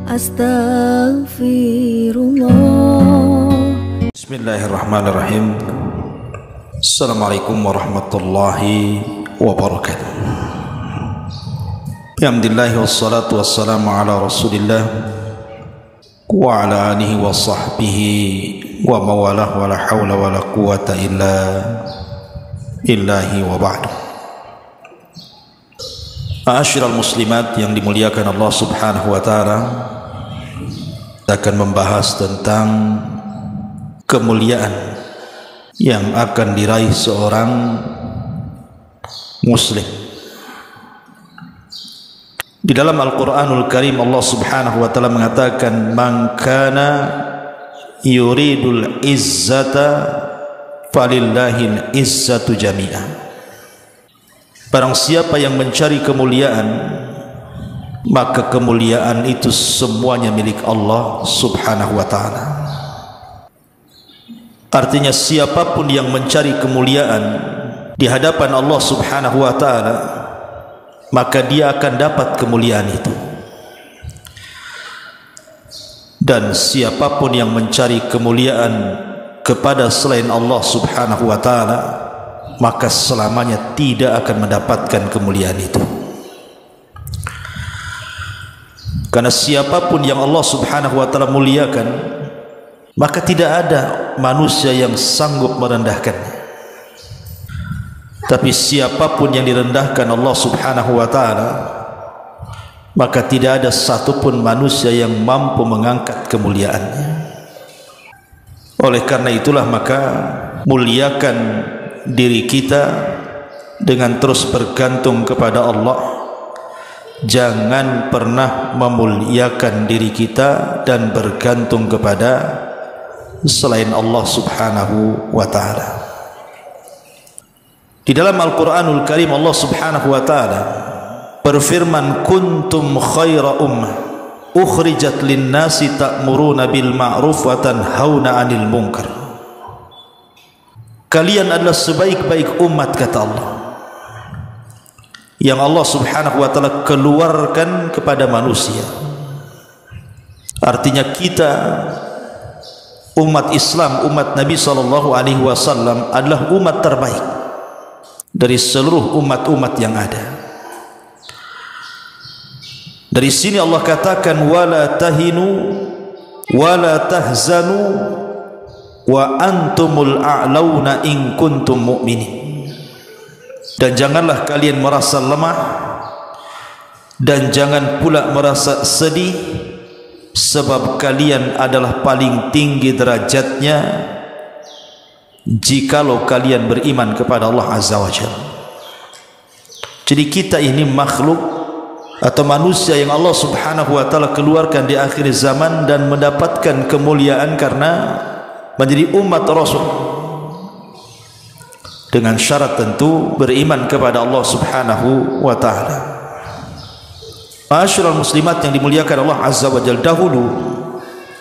Astaghfirullah. Bismillahirrahmanirrahim. Assalamualaikum warahmatullahi wabarakatuh. Alhamdulillah wassalatu wassalamu ala Rasulillah wa ala alihi wa sahbihi wa mawalah wa la hawla wa la quwata illa billahi wa ba'du. Ma'asyiral muslimat yang dimuliakan Allah Subhanahu wa taala, akan membahas tentang kemuliaan yang akan diraih seorang muslim. Di dalam Al-Qur'anul Karim Allah Subhanahu wa taala mengatakan, "Man kana yuridul izzata falillahil izzatu jami'an." Barang siapa yang mencari kemuliaan, maka kemuliaan itu semuanya milik Allah Subhanahu wa ta'ala. Artinya siapapun yang mencari kemuliaan di hadapan Allah Subhanahu wa ta'ala, maka dia akan dapat kemuliaan itu. Dan siapapun yang mencari kemuliaan kepada selain Allah Subhanahu wa ta'ala, maka selamanya tidak akan mendapatkan kemuliaan itu. Karena siapapun yang Allah Subhanahu wa ta'ala muliakan, maka tidak ada manusia yang sanggup merendahkannya. Tapi siapapun yang direndahkan Allah Subhanahu wa ta'ala, maka tidak ada satupun manusia yang mampu mengangkat kemuliaannya. Oleh karena itulah maka muliakan diri kita dengan terus bergantung kepada Allah. Jangan pernah memuliakan diri kita dan bergantung kepada selain Allah Subhanahu wa ta'ala. Di dalam Al-Quranul Karim Allah Subhanahu wa ta'ala berfirman, "Kuntum khaira ummah ukhrijat linnasi ta'muruna bil ma'ruf wa tanhauna 'anil munkar." Kalian adalah sebaik-baik umat, kata Allah, yang Allah Subhanahu wa ta'ala keluarkan kepada manusia. Artinya kita umat Islam, umat Nabi SAW adalah umat terbaik dari seluruh umat-umat yang ada. Dari sini Allah katakan, "Wala tahinu wala tahzanu wa antumul a'launa in kuntum mu'minin." Dan janganlah kalian merasa lemah dan jangan pula merasa sedih, sebab kalian adalah paling tinggi derajatnya jikalau kalian beriman kepada Allah Azza wa Jalla. Jadi kita ini makhluk atau manusia yang Allah Subhanahu wa ta'ala keluarkan di akhir zaman dan mendapatkan kemuliaan karena menjadi umat Rasul, dengan syarat tentu beriman kepada Allah Subhanahu wa ta'ala. Ma'asyiral muslimat yang dimuliakan Allah Azza wa Jalla, dahulu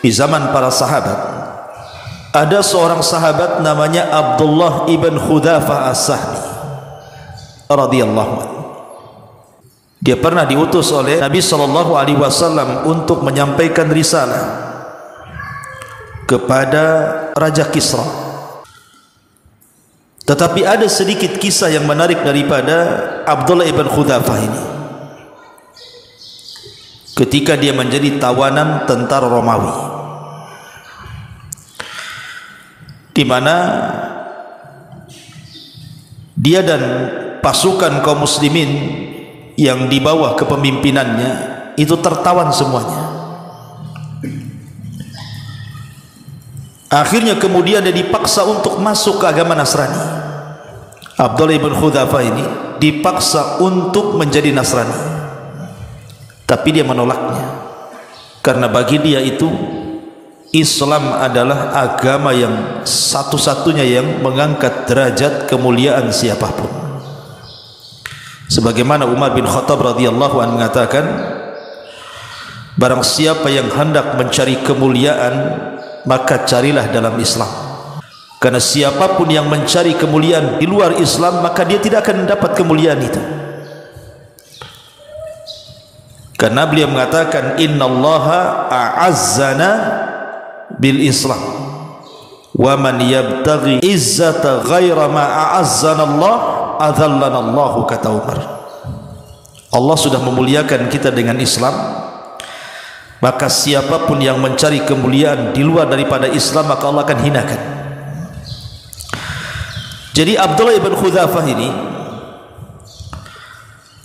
di zaman para sahabat ada seorang sahabat namanya Abdullah ibn Khudafah as-Sahmi radhiyallahu anhu. Dia pernah diutus oleh Nabi SAW untuk menyampaikan risalah kepada Raja Kisra. Tetapi ada sedikit kisah yang menarik daripada Abdullah ibn Khudafah ini. Ketika dia menjadi tawanan tentara Romawi, di mana dia dan pasukan kaum muslimin yang di bawah kepemimpinannya itu tertawan semuanya. Akhirnya kemudian dia dipaksa untuk masuk ke agama Nasrani. Abdullah ibn Khudafah ini dipaksa untuk menjadi Nasrani, tapi dia menolaknya karena bagi dia itu Islam adalah agama yang satu-satunya yang mengangkat derajat kemuliaan siapapun. Sebagaimana Umar bin Khattab radhiyallahu anhu mengatakan, barang siapa yang hendak mencari kemuliaan, maka carilah dalam Islam. Karena siapapun yang mencari kemuliaan di luar Islam, maka dia tidak akan mendapat kemuliaan itu. Karena beliau mengatakan innallaha a'azzana bil Islam wa man yabtaghi izzata ghaira ma a'azzana Allah adhallana Allahu, kata Umar. Allah sudah memuliakan kita dengan Islam, maka siapapun yang mencari kemuliaan di luar daripada Islam maka Allah akan hinakan. Jadi Abdullah ibn Khudzafah ini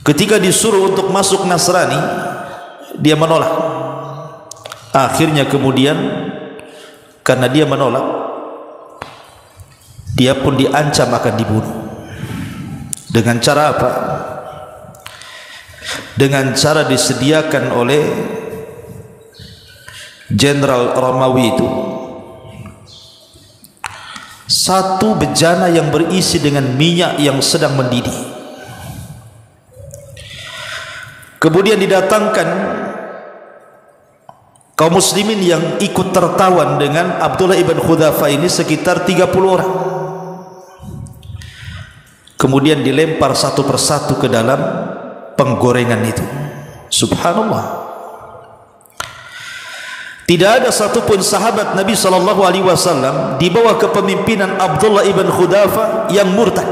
ketika disuruh untuk masuk Nasrani, dia menolak. Akhirnya kemudian karena dia menolak, dia pun diancam akan dibunuh. Dengan cara apa? Dengan cara disediakan oleh Jenderal Romawi itu satu bejana yang berisi dengan minyak yang sedang mendidih. Kemudian didatangkan kaum muslimin yang ikut tertawan dengan Abdullah ibn Khudzafah ini sekitar 30 orang. Kemudian dilempar satu persatu ke dalam penggorengan itu. Subhanallah. Tidak ada satupun sahabat Nabi SAW di bawah kepemimpinan Abdullah ibn Khudzafah yang murtad.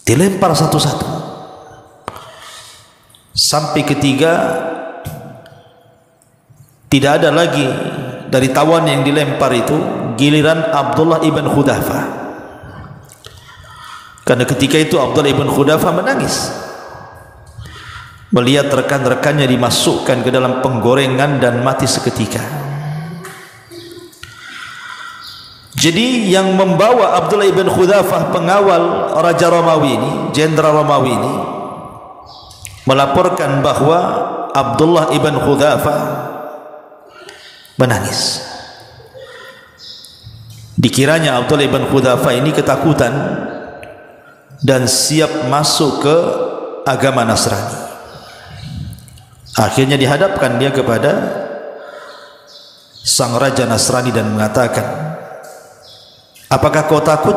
Dilempar satu-satu sampai ketiga tidak ada lagi dari tawan yang dilempar itu giliran Abdullah ibn Khudzafah. Karena ketika itu Abdullah ibn Khudzafah menangis melihat rekan-rekannya dimasukkan ke dalam penggorengan dan mati seketika. Jadi yang membawa Abdullah ibn Khudzafah, pengawal Raja Romawi ini, Jenderal Romawi ini, melaporkan bahwa Abdullah ibn Khudzafah menangis. Dikiranya Abdullah ibn Khudzafah ini ketakutan dan siap masuk ke agama Nasrani. Akhirnya dihadapkan dia kepada sang raja Nasrani dan mengatakan, apakah kau takut?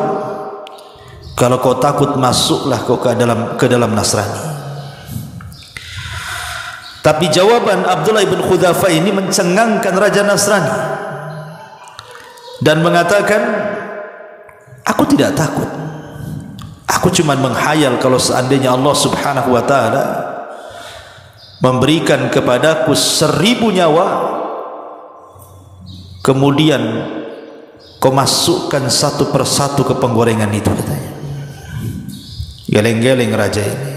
Kalau kau takut, masuklah kau ke dalam Nasrani. Tapi jawaban Abdullah ibn Khudzafah ini mencengangkan raja Nasrani dan mengatakan, aku tidak takut. Aku cuma menghayal kalau seandainya Allah Subhanahu wa ta'ala memberikan kepadaku 1000 nyawa, kemudian kau masukkan satu persatu ke penggorengan itu, katanya. Geleng-geleng raja ini.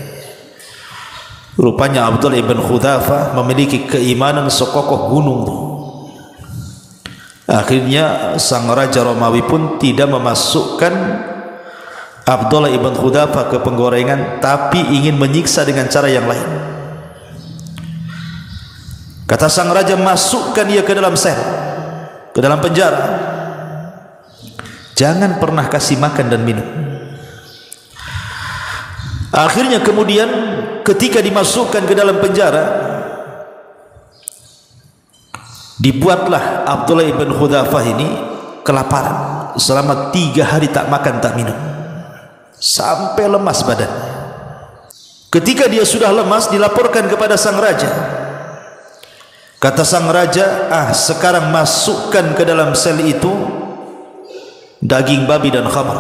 Rupanya Abdullah ibn Khudzafah memiliki keimanan sekokoh gunung. Akhirnya sang raja Romawi pun tidak memasukkan Abdullah ibn Khudzafah ke penggorengan, tapi ingin menyiksa dengan cara yang lain. Kata sang raja, masukkan dia ke dalam sel, ke dalam penjara. Jangan pernah kasih makan dan minum. Akhirnya kemudian ketika dimasukkan ke dalam penjara, dibuatlah Abdullah ibn Khudzafah ini kelaparan selama 3 hari tak makan tak minum sampai lemas badan. Ketika dia sudah lemas, dilaporkan kepada sang raja. Kata sang raja, sekarang masukkan ke dalam sel itu daging babi dan khamar.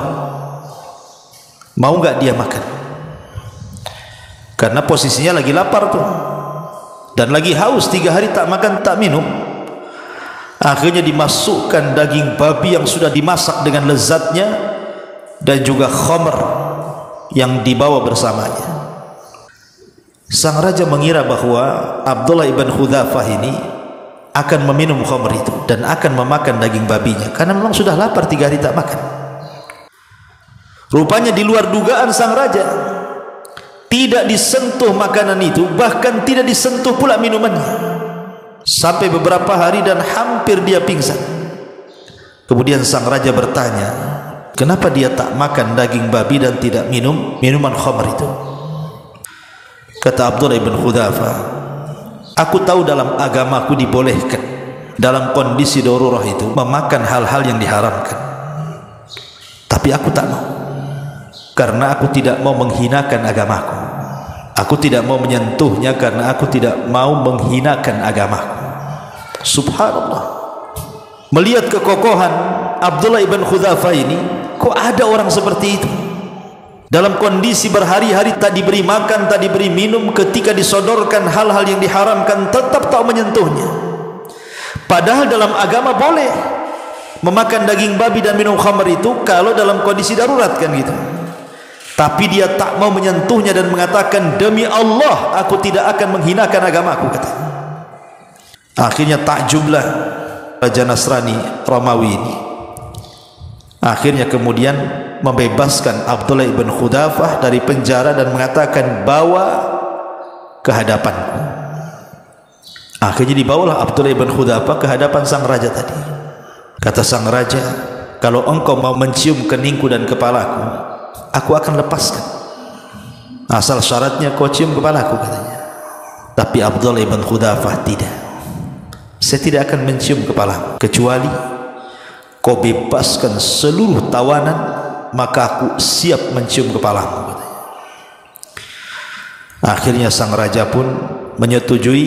Mau enggak dia makan? Karena posisinya lagi lapar tuh, dan lagi haus, 3 hari tak makan tak minum. Akhirnya dimasukkan daging babi yang sudah dimasak dengan lezatnya dan juga khamar yang dibawa bersamanya. Sang raja mengira bahwa Abdullah ibn Khudzafah ini akan meminum khamr itu dan akan memakan daging babinya, karena memang sudah lapar 3 hari tak makan. Rupanya di luar dugaan sang raja, tidak disentuh makanan itu, bahkan tidak disentuh pula minumannya, sampai beberapa hari dan hampir dia pingsan. Kemudian sang raja bertanya, kenapa dia tak makan daging babi dan tidak minum minuman khamr itu? Kata Abdullah ibn Khudzafah, aku tahu dalam agamaku dibolehkan dalam kondisi darurah itu memakan hal-hal yang diharamkan, tapi aku tak mau, karena aku tidak mau menghinakan agamaku. Aku tidak mau menyentuhnya karena aku tidak mau menghinakan agamaku. Subhanallah. Melihat kekokohan Abdullah ibn Hudzafah ini, kok ada orang seperti itu? Dalam kondisi berhari-hari tak diberi makan, tak diberi minum, ketika disodorkan hal-hal yang diharamkan tetap tak menyentuhnya. Padahal dalam agama boleh memakan daging babi dan minum khamr itu kalau dalam kondisi darurat kan gitu. Tapi dia tak mau menyentuhnya dan mengatakan, demi Allah aku tidak akan menghinakan agamaku, katanya. Akhirnya takjublah Raja Nasrani Romawi ini. Akhirnya kemudian membebaskan Abdullah ibn Hudzafah dari penjara dan mengatakan, bawa ke hadapanku. Akhirnya dibawalah Abdullah ibn Hudzafah ke hadapan sang raja tadi. Kata sang raja, kalau engkau mau mencium keningku dan kepalaku, aku akan lepaskan, asal syaratnya kau cium kepalaku, katanya. Tapi Abdullah ibn Hudzafah tidak. Saya tidak akan mencium kepalamu kecuali kau bebaskan seluruh tawanan, maka aku siap mencium kepalamu, katanya. Akhirnya sang raja pun menyetujui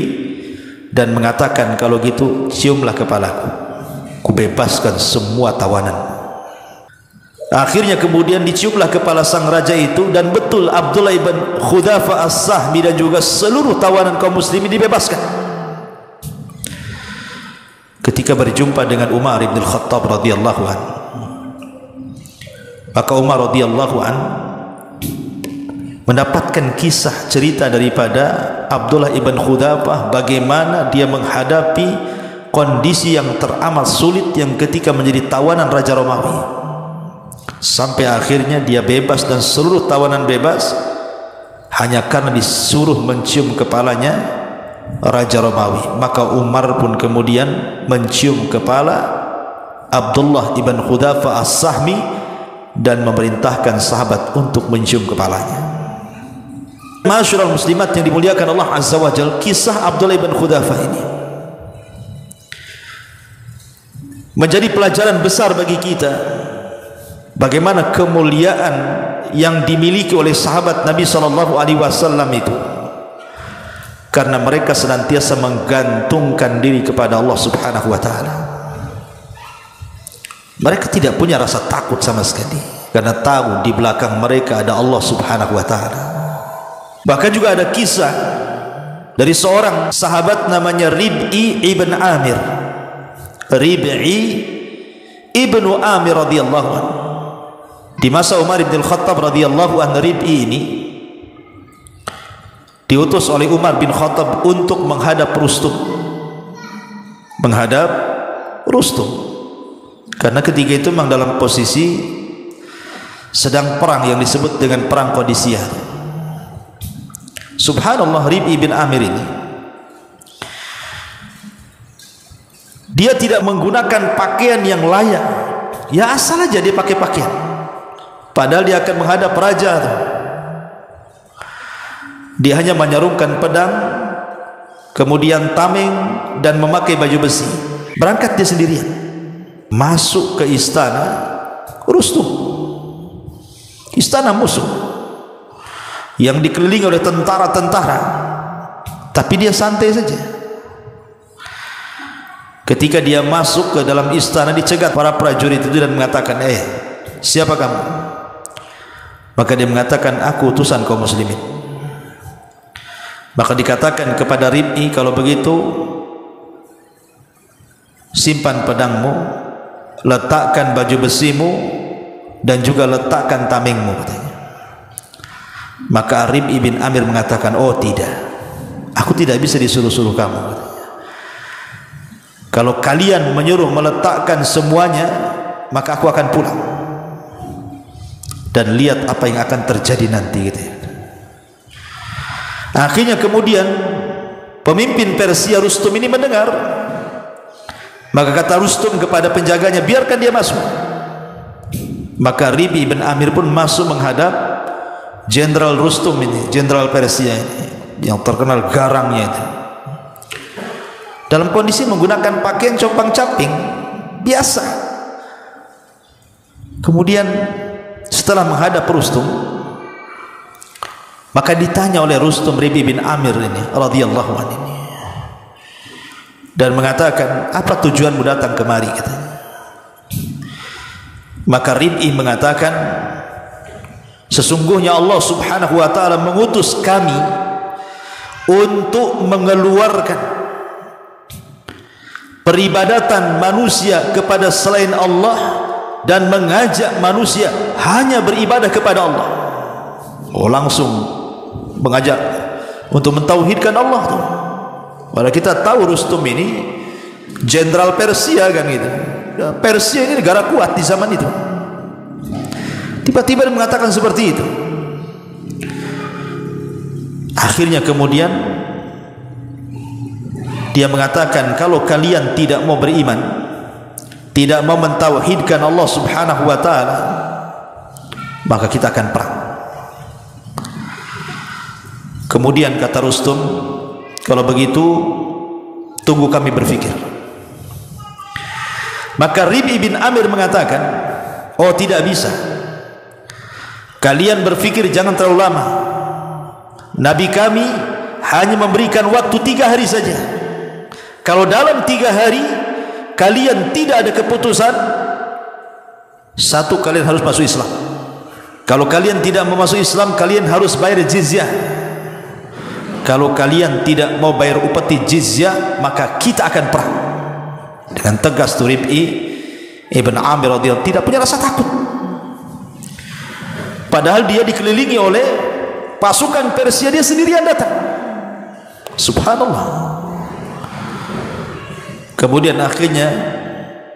dan mengatakan, kalau gitu ciumlah kepalaku, ku bebaskan semua tawanan. Akhirnya kemudian diciumlah kepala sang raja itu, dan betul Abdullah ibn Hudzafah as-Sahmi dan juga seluruh tawanan kaum muslimin dibebaskan. Ketika berjumpa dengan Umar bin Khattab radhiyallahu an, maka Umar radhiyallahu an mendapatkan kisah cerita daripada Abdullah ibn Hudzafah bagaimana dia menghadapi kondisi yang teramat sulit yang ketika menjadi tawanan Raja Romawi, sampai akhirnya dia bebas dan seluruh tawanan bebas hanya karena disuruh mencium kepalanya Raja Romawi. Maka Umar pun kemudian mencium kepala Abdullah ibn Hudzafah as-Sahmi dan memerintahkan sahabat untuk mencium kepalanya. Masyarul muslimat yang dimuliakan Allah Azza wa Jalla, kisah Abdullah ibn Hudzafah ini menjadi pelajaran besar bagi kita, bagaimana kemuliaan yang dimiliki oleh sahabat Nabi SAW itu, karena mereka senantiasa menggantungkan diri kepada Allah Subhanahu wa taala. Mereka tidak punya rasa takut sama sekali, karena tahu di belakang mereka ada Allah Subhanahu wa taala. Bahkan juga ada kisah dari seorang sahabat namanya Rib'i ibn Amir. Rib'i ibnu Amir radhiyallahu anhu. Di masa Umar bin Khattab radhiyallahu anhu, Rib'i ini diutus oleh Umar bin Khattab untuk menghadap Rustum. Menghadap Rustum. Karena ketika itu memang dalam posisi sedang perang yang disebut dengan perang Qadisiyah. Subhanallah, Rib'i bin Amir ini dia tidak menggunakan pakaian yang layak, ya asal aja dia pakai pakaian, padahal dia akan menghadap raja. Dia hanya menyarungkan pedang, kemudian tameng, dan memakai baju besi. Berangkat dia sendirian masuk ke istana Rustum, istana musuh yang dikelilingi oleh tentara-tentara, tapi dia santai saja. Ketika dia masuk ke dalam istana, dicegat para prajurit itu dan mengatakan, siapa kamu? Maka dia mengatakan, aku utusan kaum muslimin. Maka dikatakan kepada Rib'i, kalau begitu simpan pedangmu, letakkan baju besimu, dan juga letakkan tamengmu, katanya. Maka Rib'i bin Amir mengatakan, oh tidak, aku tidak bisa disuruh-suruh kamu, katanya. Kalau kalian menyuruh meletakkan semuanya, maka aku akan pulang dan lihat apa yang akan terjadi nanti, gitu ya. Akhirnya kemudian pemimpin Persia Rustum ini mendengar, maka kata Rustum kepada penjaganya, biarkan dia masuk. Maka Rib'i bin Amir pun masuk menghadap Jenderal Rustum ini, Jenderal Persia ini yang terkenal garangnya itu, dalam kondisi menggunakan pakaian compang-camping biasa. Kemudian setelah menghadap Rustum, Maka ditanya oleh Rustum Rib'i bin Amir ini radhiyallahu anhu ini, dan mengatakan, apa tujuanmu datang kemari, katanya. Maka Rib'i mengatakan, sesungguhnya Allah subhanahu wa ta'ala mengutus kami untuk mengeluarkan peribadatan manusia kepada selain Allah dan mengajak manusia hanya beribadah kepada Allah. Oh, langsung mengajak untuk mentauhidkan Allah tuh. Padahal kita tahu Rustum ini jenderal Persia kan gitu. Persia ini negara kuat di zaman itu. Tiba-tiba dia mengatakan seperti itu. Akhirnya kemudian dia mengatakan, kalau kalian tidak mau beriman, tidak mau mentauhidkan Allah subhanahu wa ta'ala, maka kita akan perang. Kemudian kata Rustum, kalau begitu tunggu kami berfikir. Maka Rib'i bin Amir mengatakan, oh tidak bisa, kalian berfikir jangan terlalu lama. Nabi kami hanya memberikan waktu 3 hari saja. Kalau dalam 3 hari kalian tidak ada keputusan, satu, kalian harus masuk Islam. Kalau kalian tidak mau masuk Islam, kalian harus bayar jizyah. Kalau kalian tidak mau bayar upeti jizyah, maka kita akan perang. Dengan tegas tu Rib'i ibn Amir radhiyallahu tidak punya rasa takut. Padahal dia dikelilingi oleh pasukan Persia, dia sendirian datang. Subhanallah. Kemudian akhirnya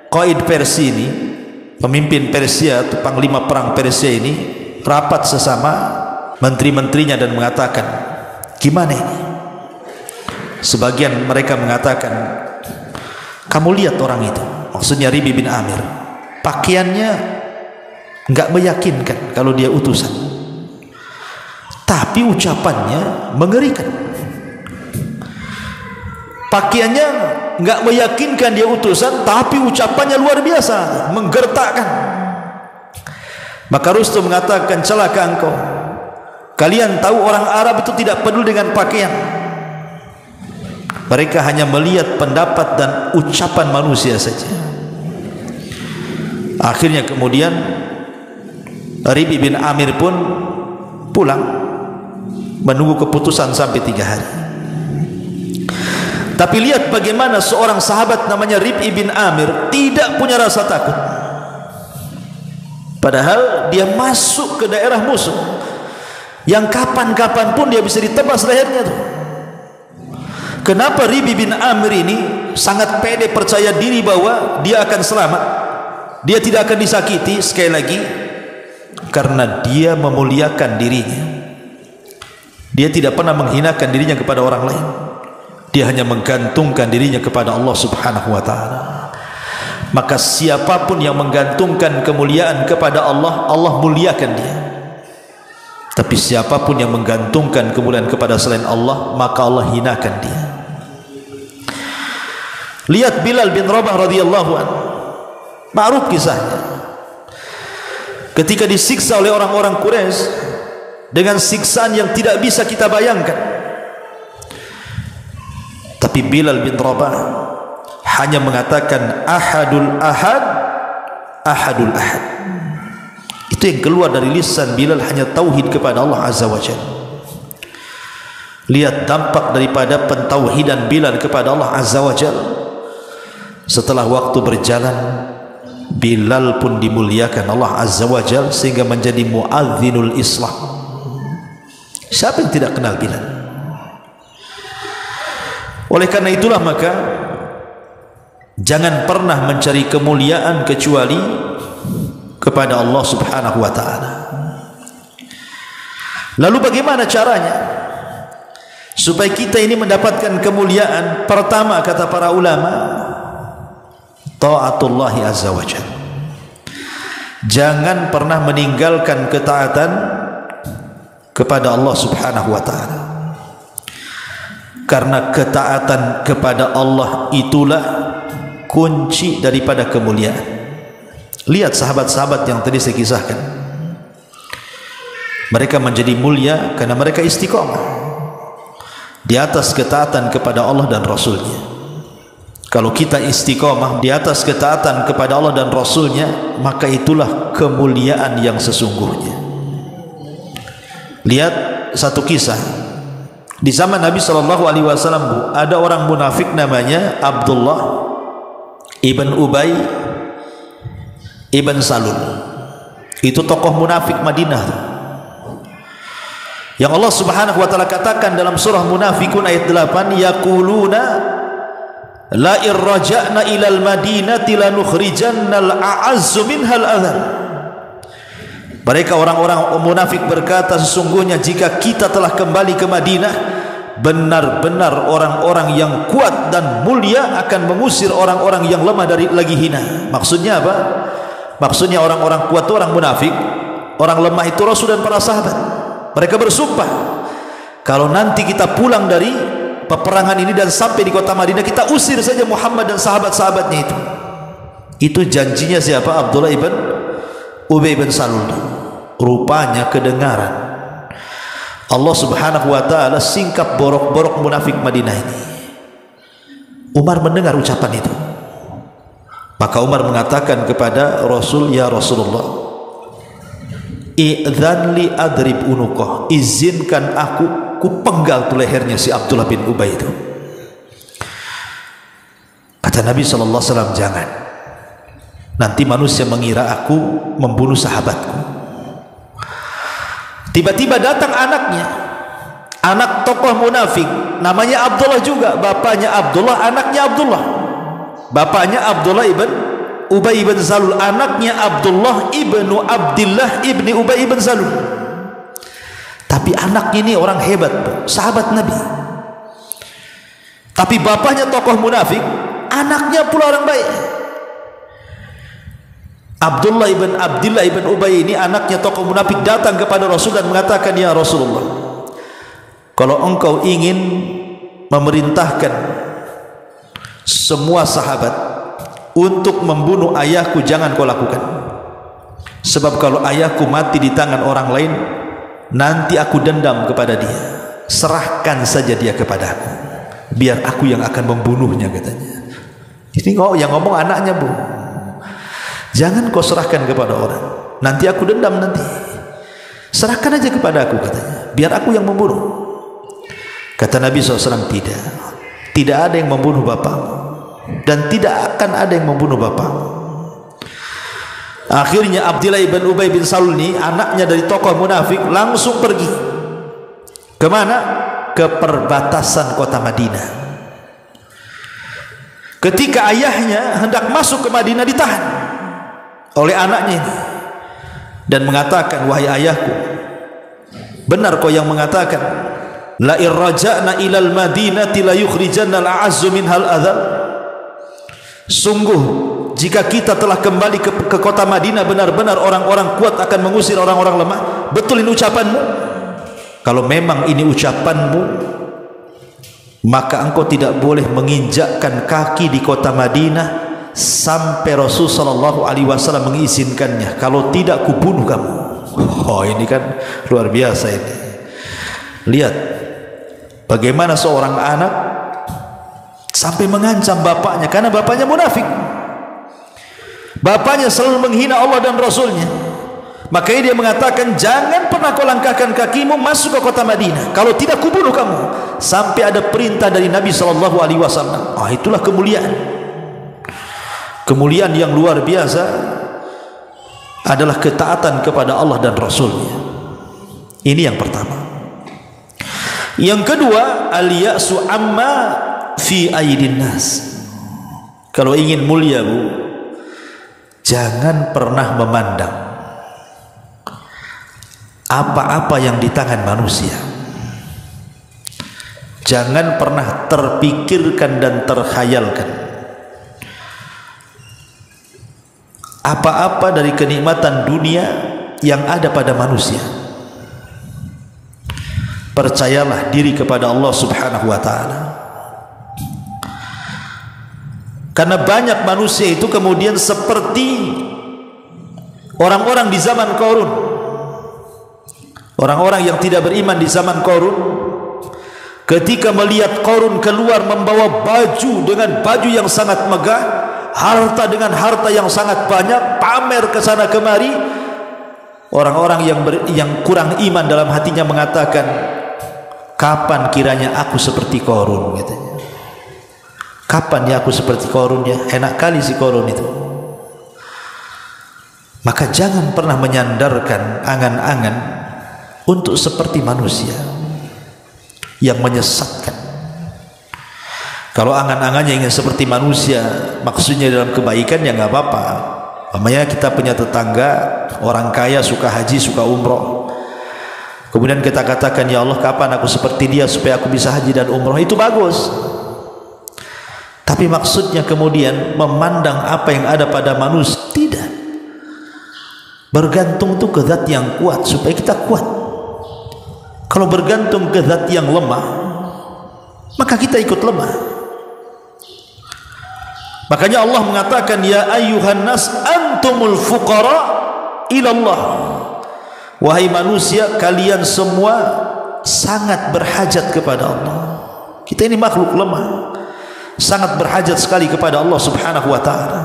qaid Persia ini, pemimpin Persia atau panglima perang Persia ini rapat sesama menteri-menterinya dan mengatakan, gimana ini? Sebagian mereka mengatakan, kamu lihat orang itu, maksudnya Rib'i bin Amir, pakaiannya enggak meyakinkan kalau dia utusan, tapi ucapannya mengerikan. Pakaiannya enggak meyakinkan dia utusan, tapi ucapannya luar biasa, menggertakkan. Maka Rustum mengatakan, celaka engkau, kalian tahu orang Arab itu tidak peduli dengan pakaian. Mereka hanya melihat pendapat dan ucapan manusia saja. Akhirnya kemudian Rib'i bin Amir pun pulang, menunggu keputusan sampai 3 hari. Tapi lihat bagaimana seorang sahabat namanya Rib'i bin Amir tidak punya rasa takut. Padahal dia masuk ke daerah musuh yang kapan-kapan pun dia bisa ditebas lehernya tuh. Kenapa Rib'i bin Amir ini sangat pede, percaya diri bahwa dia akan selamat, dia tidak akan disakiti? Sekali lagi, karena dia memuliakan dirinya. Dia tidak pernah menghinakan dirinya kepada orang lain. Dia hanya menggantungkan dirinya kepada Allah subhanahu wa ta'ala. Maka siapapun yang menggantungkan kemuliaan kepada Allah, Allah muliakan dia. Tapi siapapun yang menggantungkan kemuliaan kepada selain Allah, maka Allah hinakan dia. Lihat Bilal bin Rabah radhiyallahu anhu, ma'ruf kisahnya. Ketika disiksa oleh orang-orang Quraisy dengan siksaan yang tidak bisa kita bayangkan, tapi Bilal bin Rabah hanya mengatakan ahadul ahad, ahadul ahad. Itu yang keluar dari lisan Bilal, hanya tauhid kepada Allah azza wa jalla. Lihat dampak daripada pentauhidan Bilal kepada Allah azza wa jalla. Setelah waktu berjalan, Bilal pun dimuliakan Allah azza wa jalla sehingga menjadi muadzinul Islam. Siapa yang tidak kenal Bilal? Oleh karena itulah maka jangan pernah mencari kemuliaan kecuali kepada Allah subhanahu wa ta'ala. Lalu bagaimana caranya supaya kita ini mendapatkan kemuliaan? Pertama, kata para ulama, ta'atullahi azza wa jalla. Jangan pernah meninggalkan ketaatan kepada Allah subhanahu wa ta'ala, karena ketaatan kepada Allah itulah kunci daripada kemuliaan. Lihat sahabat-sahabat yang tadi saya kisahkan. Mereka menjadi mulia karena mereka istiqomah di atas ketaatan kepada Allah dan Rasulnya. Kalau kita istiqomah di atas ketaatan kepada Allah dan Rasulnya, maka itulah kemuliaan yang sesungguhnya. Lihat satu kisah di zaman Nabi SAW. Ada orang munafik namanya Abdullah ibn Ubay ibn Salul. Itu tokoh munafik Madinah yang Allah Subhanahu wa taala katakan dalam surah Munafikun ayat 8, yaquluna la irraja'na ilal madinati lanukhrijannal a'azzu minhal adhal. Mereka orang-orang munafik berkata, sesungguhnya jika kita telah kembali ke Madinah, benar-benar orang-orang yang kuat dan mulia akan mengusir orang-orang yang lemah dari lagi hina. Maksudnya apa? Maksudnya orang-orang kuat itu orang munafik, orang lemah itu Rasul dan para sahabat. Mereka bersumpah, kalau nanti kita pulang dari peperangan ini dan sampai di kota Madinah, kita usir saja Muhammad dan sahabat-sahabatnya itu. Itu janjinya siapa? Abdullah ibn Ubay bin Salul. Rupanya kedengaran Allah Subhanahu wa taala singkap borok-borok munafik Madinah ini. Umar mendengar ucapan itu. Maka Umar mengatakan kepada Rasul, ya Rasulullah, idzan li adrib unuqah, izinkan aku kupenggal tu lehernya si Abdullah bin Ubay itu. Kata Nabi SAW, jangan, nanti manusia mengira aku membunuh sahabatku. Tiba-tiba datang anaknya, anak tokoh munafik, namanya Abdullah juga, bapaknya Abdullah, anaknya Abdullah. Bapaknya Abdullah ibn Ubay ibn Salul, anaknya Abdullah ibnu Abdillah ibni Ubay ibn Salul. Tapi anaknya ini orang hebat, sahabat Nabi. Tapi bapaknya tokoh munafik, anaknya pula orang baik. Abdullah ibn Abdillah ibn Ubay ini anaknya tokoh munafik datang kepada Rasul dan mengatakan, ya Rasulullah, kalau engkau ingin memerintahkan semua sahabat untuk membunuh ayahku, jangan kau lakukan. Sebab kalau ayahku mati di tangan orang lain, nanti aku dendam kepada dia. Serahkan saja dia kepadaku, biar aku yang akan membunuhnya, katanya. Ini yang ngomong anaknya, bu. Jangan kau serahkan kepada orang, nanti aku dendam nanti. Serahkan aja kepada aku, katanya, biar aku yang membunuh. Kata Nabi SAW, tidak ada yang membunuh bapakmu, dan tidak akan ada yang membunuh bapakmu. Akhirnya Abdullah ibn Ubay bin Salul ini, anaknya dari tokoh munafik, langsung pergi kemana? Ke perbatasan kota Madinah. Ketika ayahnya hendak masuk ke Madinah, ditahan oleh anaknya ini dan mengatakan, wahai ayahku, benar kau yang mengatakan la irraja'na ilal madinati la yukhrijannal a'azzu minhal adhal? Sungguh jika kita telah kembali ke kota Madinah, benar-benar orang-orang kuat akan mengusir orang-orang lemah. Betul ini ucapanmu? Kalau memang ini ucapanmu, maka engkau tidak boleh menginjakkan kaki di kota Madinah sampai Rasul SAW mengizinkannya. Kalau tidak, kubunuh kamu. Oh, ini kan luar biasa ini. Lihat bagaimana seorang anak sampai mengancam bapaknya, karena bapaknya munafik. Bapaknya selalu menghina Allah dan Rasulnya. Makanya dia mengatakan, jangan pernah kau langkahkan kakimu masuk ke kota Madinah, kalau tidak kubunuh kamu. Sampai ada perintah dari Nabi SAW. Itulah kemuliaan. Kemuliaan yang luar biasa adalah ketaatan kepada Allah dan Rasulnya. Ini yang pertama. Yang kedua, al-ya'su amma fi aidin nas. Kalau ingin mulia, bu, jangan pernah memandang apa-apa yang di tangan manusia. Jangan pernah terpikirkan dan terkhayalkan apa-apa dari kenikmatan dunia yang ada pada manusia. Percayalah diri kepada Allah Subhanahu wa ta'ala. Karena banyak manusia itu kemudian seperti orang-orang di zaman Qarun. Orang-orang yang tidak beriman di zaman Qarun, ketika melihat Qarun keluar membawa baju dengan baju yang sangat megah, harta dengan harta yang sangat banyak, pamer ke sana kemari, orang-orang yang kurang iman dalam hatinya mengatakan, kapan kiranya aku seperti Qarun, katanya. Kapan ya aku seperti Qarun ya? Enak kali si Qarun itu. Maka jangan pernah menyandarkan angan-angan untuk seperti manusia yang menyesatkan. Kalau angan-angannya ingin seperti manusia, maksudnya dalam kebaikan, ya nggak apa-apa. Namanya kita punya tetangga orang kaya, suka haji, suka umroh, kemudian kita katakan, ya Allah, kapan aku seperti dia supaya aku bisa haji dan umroh, itu bagus. Tapi maksudnya kemudian memandang apa yang ada pada manusia, tidak. Bergantung itu ke zat yang kuat supaya kita kuat. Kalau bergantung ke zat yang lemah, maka kita ikut lemah. Makanya Allah mengatakan, ya ayyuhan nas antumul fuqara ilallah. Wahai manusia, kalian semua sangat berhajat kepada Allah. Kita ini makhluk lemah, sangat berhajat sekali kepada Allah subhanahu wa ta'ala.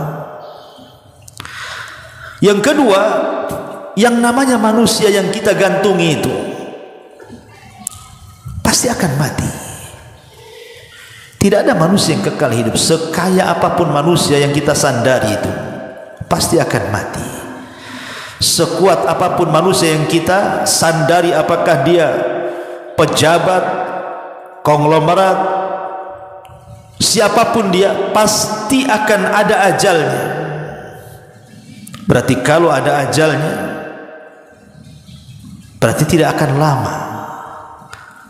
Yang kedua, yang namanya manusia yang kita gantungi itu pasti akan mati. Tidak ada manusia yang kekal hidup. Sekaya apapun manusia yang kita sandari itu pasti akan mati. Sekuat apapun manusia yang kita sandari, apakah dia pejabat, konglomerat, siapapun dia, pasti akan ada ajalnya. Berarti kalau ada ajalnya, berarti tidak akan lama.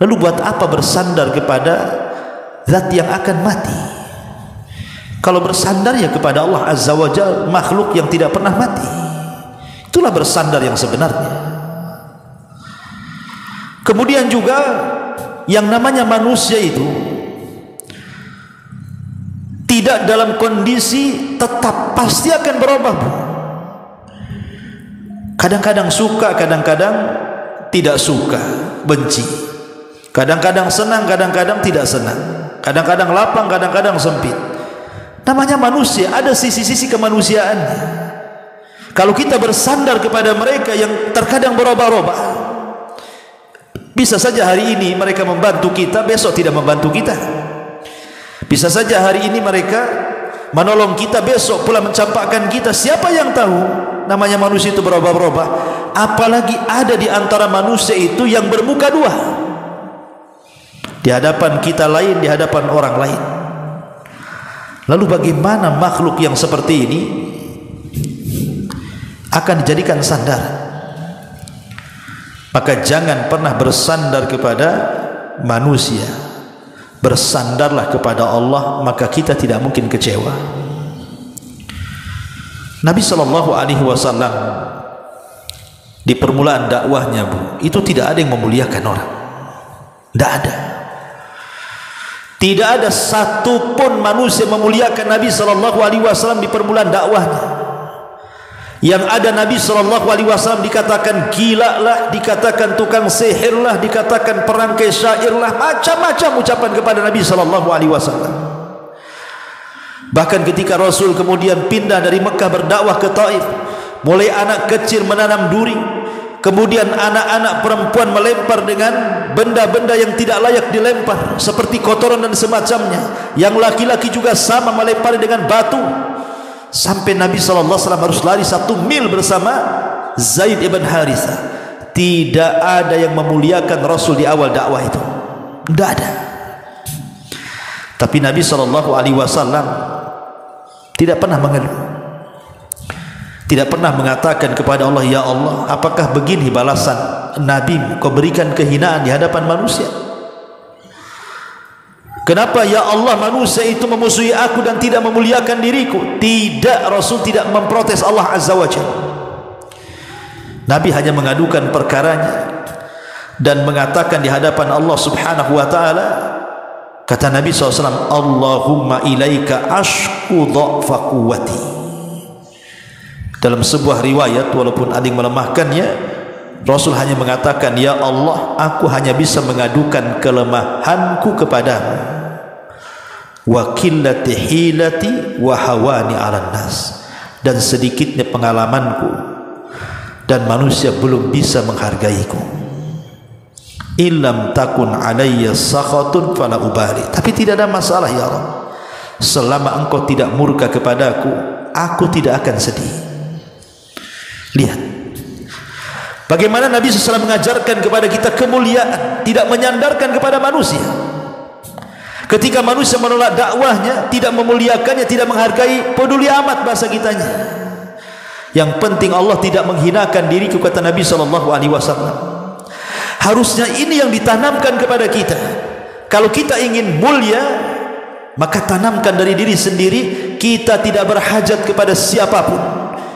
Lalu buat apa bersandar kepada zat yang akan mati? Kalau bersandar ya kepada Allah Azza wa Jalla, makhluk yang tidak pernah mati. Itulah bersandar yang sebenarnya. Kemudian juga yang namanya manusia itu tidak dalam kondisi tetap, pasti akan berubah. Kadang-kadang suka, kadang-kadang tidak suka, benci. Kadang-kadang senang, kadang-kadang tidak senang. Kadang-kadang lapang, kadang-kadang sempit. Namanya manusia, ada sisi-sisi kemanusiaannya. Kalau kita bersandar kepada mereka yang terkadang berubah-ubah, bisa saja hari ini mereka membantu kita, besok tidak membantu kita. Bisa saja hari ini mereka menolong kita, besok pula mencampakkan kita. Siapa yang tahu? Namanya manusia itu berubah-ubah. Apalagi ada di antara manusia itu yang bermuka dua, di hadapan kita lain, di hadapan orang lain. Lalu bagaimana makhluk yang seperti ini akan dijadikan sandar? Maka jangan pernah bersandar kepada manusia, bersandarlah kepada Allah, maka kita tidak mungkin kecewa. Nabi SAW di permulaan dakwahnya, itu tidak ada yang memuliakan orang. Tidak ada. Tidak ada satupun manusia memuliakan Nabi SAW di permulaan dakwahnya. Yang ada Nabi SAW dikatakan gila lah, dikatakan tukang sihir lah, dikatakan perangkai syair lah, macam-macam ucapan kepada Nabi SAW. Bahkan ketika Rasul kemudian pindah dari Mekah berdakwah ke Taif, mulai anak kecil menanam duri, kemudian anak-anak perempuan melempar dengan benda-benda yang tidak layak dilempar, seperti kotoran dan semacamnya. Yang laki-laki juga sama, melempar dengan batu. Sampai Nabi SAW harus lari 1 mil bersama Zaid ibn Harithah. Tidak ada yang memuliakan Rasul di awal dakwah itu. Tidak ada. Tapi Nabi SAW tidak pernah mengeluh, tidak pernah mengatakan kepada Allah, ya Allah, apakah begini balasan Nabi, kau berikan kehinaan di hadapan manusia? Kenapa ya Allah manusia itu memusuhi aku dan tidak memuliakan diriku? Tidak, Rasul tidak memprotes Allah Azza wa Jalla. Nabi hanya mengadukan perkaranya dan mengatakan di hadapan Allah Subhanahu wa ta'ala, kata Nabi SAW, Allahumma ilaika ashku dha'fa quwwati. Dalam sebuah riwayat, walaupun ada yang melemahkannya, Rasul hanya mengatakan, ya Allah, aku hanya bisa mengadukan kelemahanku kepadamu, wa qillati hilati wa hawani 'alan nas, dan sedikitnya pengalamanku dan manusia belum bisa menghargaiku. Illam takun alayya sakhatun fala ubali, tapi tidak ada masalah ya Allah, selama engkau tidak murka kepadaku, aku tidak akan sedih. Lihat bagaimana Nabi SAW mengajarkan kepada kita kemuliaan, tidak menyandarkan kepada manusia. Ketika manusia menolak dakwahnya, tidak memuliakannya, tidak menghargai, peduli amat bahasa kitanya. Yang penting Allah tidak menghinakan diriku, kata Nabi SAW. Harusnya ini yang ditanamkan kepada kita. Kalau kita ingin mulia, maka tanamkan dari diri sendiri. Kita tidak berhajat kepada siapapun,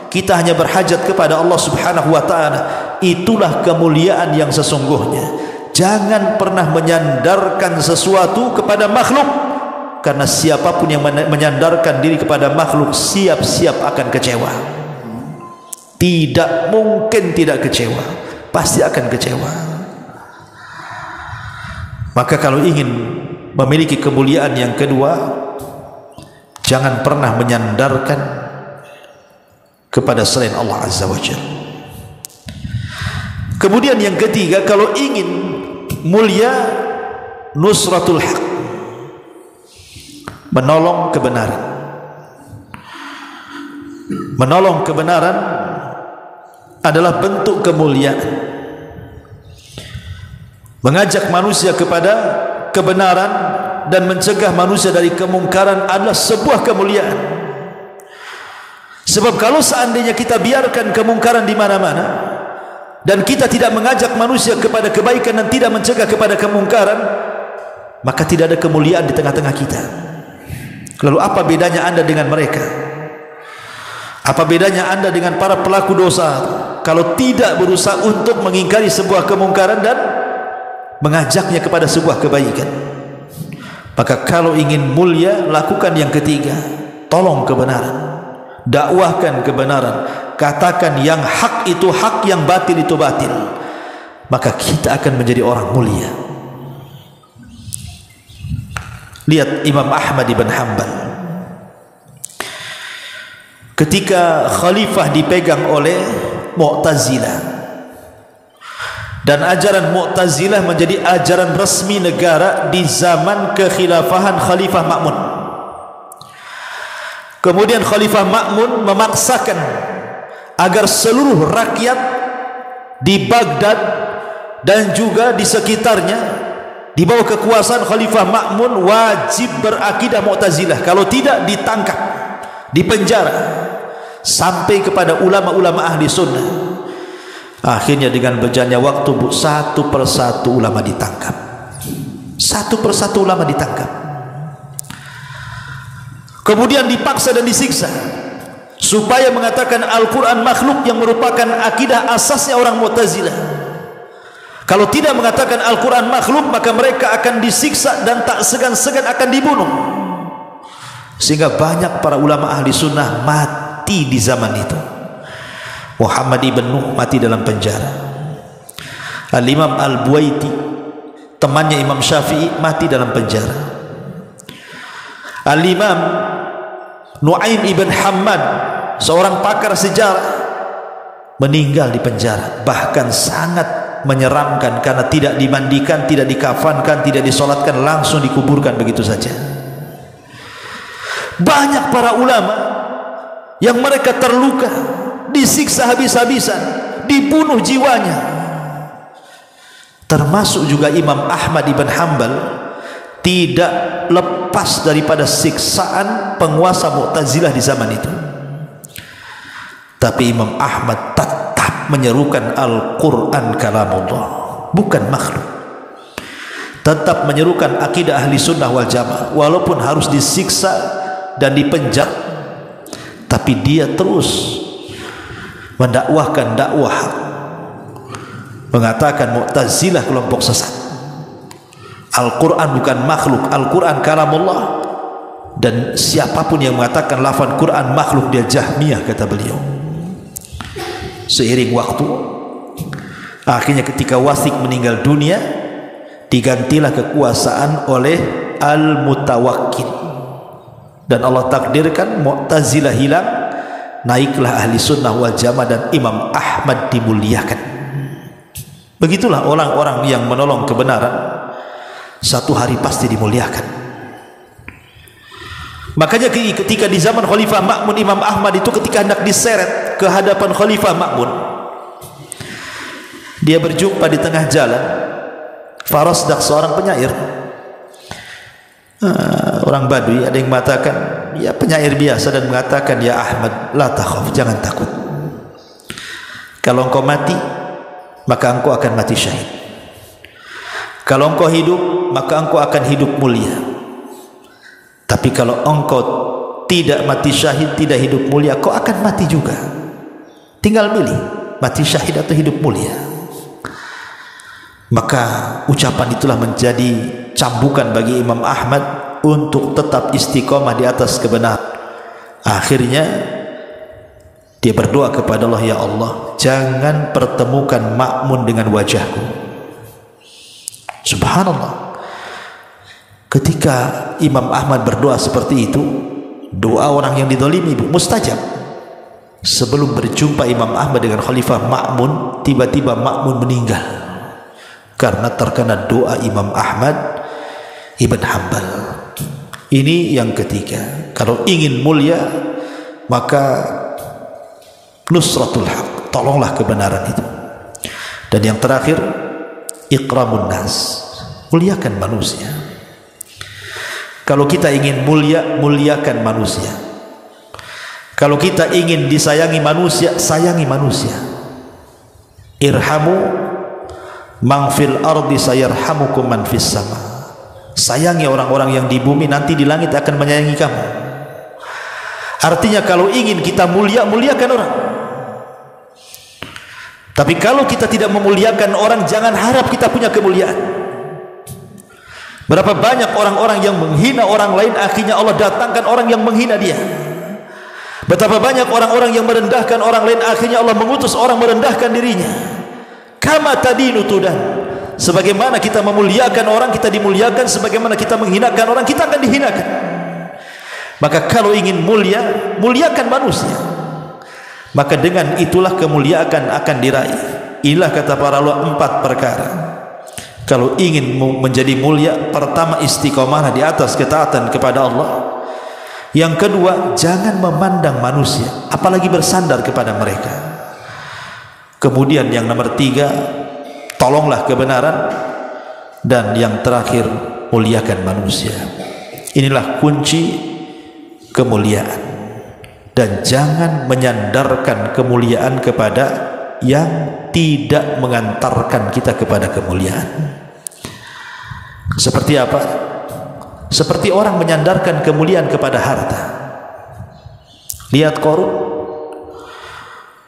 kita hanya berhajat kepada Allah Subhanahu wa ta'ala. Itulah kemuliaan yang sesungguhnya. Jangan pernah menyandarkan sesuatu kepada makhluk, karena siapapun yang menyandarkan diri kepada makhluk siap-siap akan kecewa. Tidak mungkin tidak kecewa, pasti akan kecewa. Maka kalau ingin memiliki kemuliaan yang kedua, jangan pernah menyandarkan kepada selain Allah Azza wa Jalla. Kemudian yang ketiga, kalau ingin mulia, nusratul haq, menolong kebenaran. Menolong kebenaran adalah bentuk kemuliaan. Mengajak manusia kepada kebenaran dan mencegah manusia dari kemungkaran adalah sebuah kemuliaan. Sebab kalau seandainya kita biarkan kemungkaran di mana-mana dan kita tidak mengajak manusia kepada kebaikan dan tidak mencegah kepada kemungkaran, maka tidak ada kemuliaan di tengah-tengah kita. Lalu apa bedanya Anda dengan mereka? Apa bedanya Anda dengan para pelaku dosa kalau tidak berusaha untuk mengingkari sebuah kemungkaran dan mengajaknya kepada sebuah kebaikan? Maka kalau ingin mulia, lakukan yang ketiga, tolong kebenaran, dakwahkan kebenaran, katakan yang hak itu hak, yang batil itu batil, maka kita akan menjadi orang mulia. Lihat Imam Ahmad ibn Hanbal, ketika khalifah dipegang oleh Mu'tazilah, dan ajaran Mu'tazilah menjadi ajaran resmi negara di zaman kekhilafahan Khalifah Ma'mun. Kemudian Khalifah Ma'mun memaksakan agar seluruh rakyat di Baghdad dan juga di sekitarnya di bawah kekuasaan Khalifah Ma'mun wajib berakidah Mu'tazilah, kalau tidak ditangkap, dipenjara, sampai kepada ulama-ulama ahli sunnah. Akhirnya dengan berjalannya waktu, satu persatu ulama ditangkap, satu persatu ulama ditangkap, kemudian dipaksa dan disiksa supaya mengatakan Al-Quran makhluk, yang merupakan akidah asasnya orang Mu'tazilah. Kalau tidak mengatakan Al-Quran makhluk, maka mereka akan disiksa dan tak segan-segan akan dibunuh. Sehingga banyak para ulama ahli sunnah mati di zaman itu. Muhammad ibn Nuh mati dalam penjara. Al-Imam Al-Buwaiti, temannya Imam Syafi'i, mati dalam penjara. Al-Imam Nu'aim ibn Hammad, seorang pakar sejarah, meninggal di penjara. Bahkan sangat menyeramkan karena tidak dimandikan, tidak dikafankan, tidak disolatkan, langsung dikuburkan begitu saja. Banyak para ulama yang mereka terluka, disiksa habis-habisan, dibunuh jiwanya. Termasuk juga Imam Ahmad ibn Hanbal tidak lepas daripada siksaan penguasa Mu'tazilah di zaman itu. Tapi Imam Ahmad tetap menyerukan Al-Quran kalamullah, bukan makhluk. Tetap menyerukan akidah ahli sunnah wal jamaah, walaupun harus disiksa dan dipenjara, tapi dia terus mendakwahkan dakwah, mengatakan Mu'tazilah kelompok sesat. Al-Quran bukan makhluk, Al-Quran kalamullah, dan siapapun yang mengatakan lafaz Quran makhluk, dia Jahmiyah, kata beliau. Seiring waktu Akhirnya ketika Wasik meninggal dunia, digantilah kekuasaan oleh Al-Mutawakkil, dan Allah takdirkan Mu'tazilah hilang, naiklah Ahli Sunnah wal Jamaah dan Imam Ahmad dimuliakan. Begitulah orang-orang yang menolong kebenaran, satu hari pasti dimuliakan. Makanya ketika di zaman Khalifah Ma'mun, Imam Ahmad itu ketika hendak diseret ke hadapan Khalifah Ma'mun, dia berjumpa di tengah jalan Farasdak, seorang penyair, orang Badui. Ada yang mengatakan ya penyair biasa, dan mengatakan, ya Ahmad, la takhaf, jangan takut. Kalau engkau mati, maka engkau akan mati syahid. Kalau engkau hidup, maka engkau akan hidup mulia. Tapi kalau engkau tidak mati syahid, tidak hidup mulia, kau akan mati juga. Tinggal milih, mati syahid atau hidup mulia. Maka ucapan itulah menjadi cambukan bagi Imam Ahmad untuk tetap istiqomah di atas kebenaran. Akhirnya dia berdoa kepada Allah, ya Allah, jangan pertemukan Ma'mun dengan wajahku. Subhanallah. Ketika Imam Ahmad berdoa seperti itu, doa orang yang dizalimi mustajab. Sebelum berjumpa Imam Ahmad dengan Khalifah Ma'mun, tiba-tiba Ma'mun meninggal karena terkena doa Imam Ahmad Ibn Hanbal. Ini yang ketiga. Kalau ingin mulia, maka nusratul haq, tolonglah kebenaran itu. Dan yang terakhir, ikramun nas, muliakan manusia. Kalau kita ingin mulia, muliakan manusia. Kalau kita ingin disayangi manusia, sayangi manusia. Irhamu man fil ardi sayarhamukum man fis sama. Sayangi orang-orang yang di bumi, nanti di langit akan menyayangi kamu. Artinya kalau ingin kita mulia, muliakan orang. Tapi kalau kita tidak memuliakan orang, jangan harap kita punya kemuliaan. Berapa banyak orang-orang yang menghina orang lain, akhirnya Allah datangkan orang yang menghina dia. Betapa banyak orang-orang yang merendahkan orang lain, akhirnya Allah mengutus orang merendahkan dirinya. Kama tadinu tudan. Sebagaimana kita memuliakan orang, kita dimuliakan. Sebagaimana kita menghinakan orang, kita akan dihinakan. Maka kalau ingin mulia, muliakan manusia. Maka dengan itulah kemuliaan akan diraih. Inilah kata para ulama 4 perkara. Kalau ingin menjadi mulia, pertama istiqomah di atas ketaatan kepada Allah. Yang kedua, jangan memandang manusia, apalagi bersandar kepada mereka. Kemudian yang nomor 3, tolonglah kebenaran. Dan yang terakhir, muliakan manusia. Inilah kunci kemuliaan. Dan jangan menyandarkan kemuliaan kepada yang tidak mengantarkan kita kepada kemuliaan. Seperti apa? Seperti orang menyandarkan kemuliaan kepada harta. Lihat Qarun,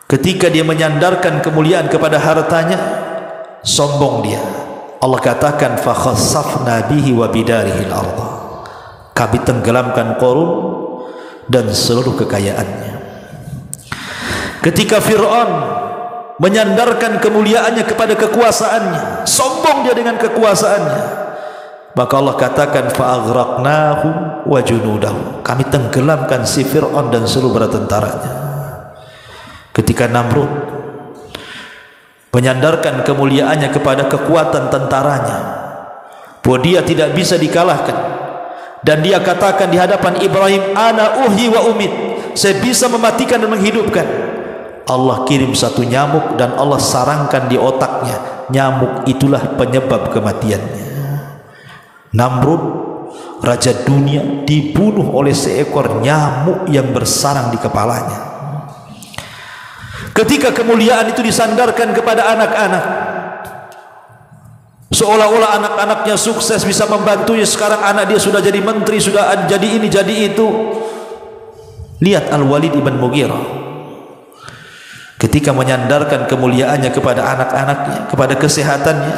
ketika dia menyandarkan kemuliaan kepada hartanya, sombong dia. Allah katakan fa khassafna bihi wa bidarihi al-ardh. Kami tenggelamkan Qarun dan seluruh kekayaannya. Ketika Fir'aun menyandarkan kemuliaannya kepada kekuasaannya, sombong dia dengan kekuasaannya, maka Allah katakan fa'aghraqnahu wa junudahu. Kami tenggelamkan si Fir'aun dan seluruh bala tentaranya. Ketika Namrud menyandarkan kemuliaannya kepada kekuatan tentaranya, bahwa dia tidak bisa dikalahkan, dan dia katakan di hadapan Ibrahim, ana uhyi wa umit, saya bisa mematikan dan menghidupkan. Allah kirim satu nyamuk dan Allah sarangkan di otaknya. Nyamuk itulah penyebab kematiannya. Namrud, raja dunia, dibunuh oleh seekor nyamuk yang bersarang di kepalanya. Ketika kemuliaan itu disandarkan kepada anak-anak, seolah-olah anak-anaknya sukses bisa membantunya. Sekarang anak dia sudah jadi menteri, sudah jadi ini, jadi itu. Lihat Al-Walid ibn Mughirah, ketika menyandarkan kemuliaannya kepada anak-anaknya, kepada kesehatannya,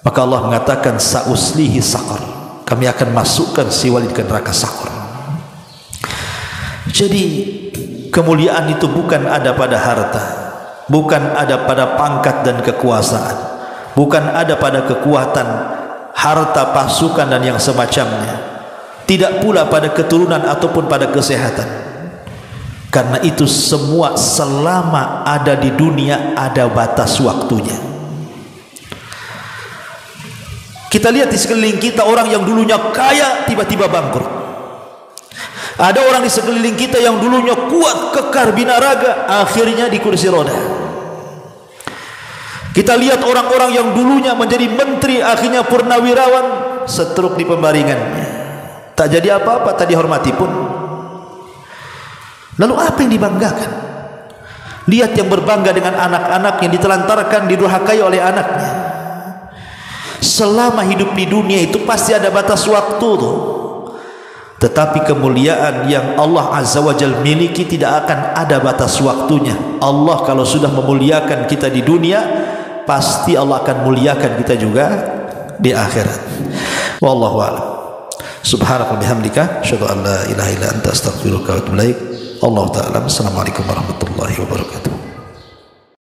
maka Allah mengatakan sa'uslihi saqar, kami akan masukkan si Walid ke neraka saqar. Jadi kemuliaan itu bukan ada pada harta, bukan ada pada pangkat dan kekuasaan, bukan ada pada kekuatan, harta, pasukan dan yang semacamnya, tidak pula pada keturunan ataupun pada kesehatan. Karena itu semua selama ada di dunia ada batas waktunya. Kita lihat di sekeliling kita, orang yang dulunya kaya tiba-tiba bangkrut. Ada orang di sekeliling kita yang dulunya kuat, kekar, binaraga, akhirnya di kursi roda. Kita lihat orang-orang yang dulunya menjadi menteri, akhirnya purnawirawan, setruk di pembaringannya, tak jadi apa-apa, tak dihormati pun. Lalu apa yang dibanggakan? Lihat yang berbangga dengan anak-anak yang ditelantarkan, didurhakai oleh anaknya. Selama hidup di dunia itu pasti ada batas waktu tuh. Tetapi kemuliaan yang Allah Azza wa Jalla miliki tidak akan ada batas waktunya. Allah kalau sudah memuliakan kita di dunia, pasti Allah akan muliakan kita juga di akhirat. Wallahu a'lam. Subhanaka bihamdika, asyhadu an la ilaha illa anta, astaghfiruka wa atubu ilaik. Allah ta'ala. Assalamualaikum warahmatullahi wabarakatuh.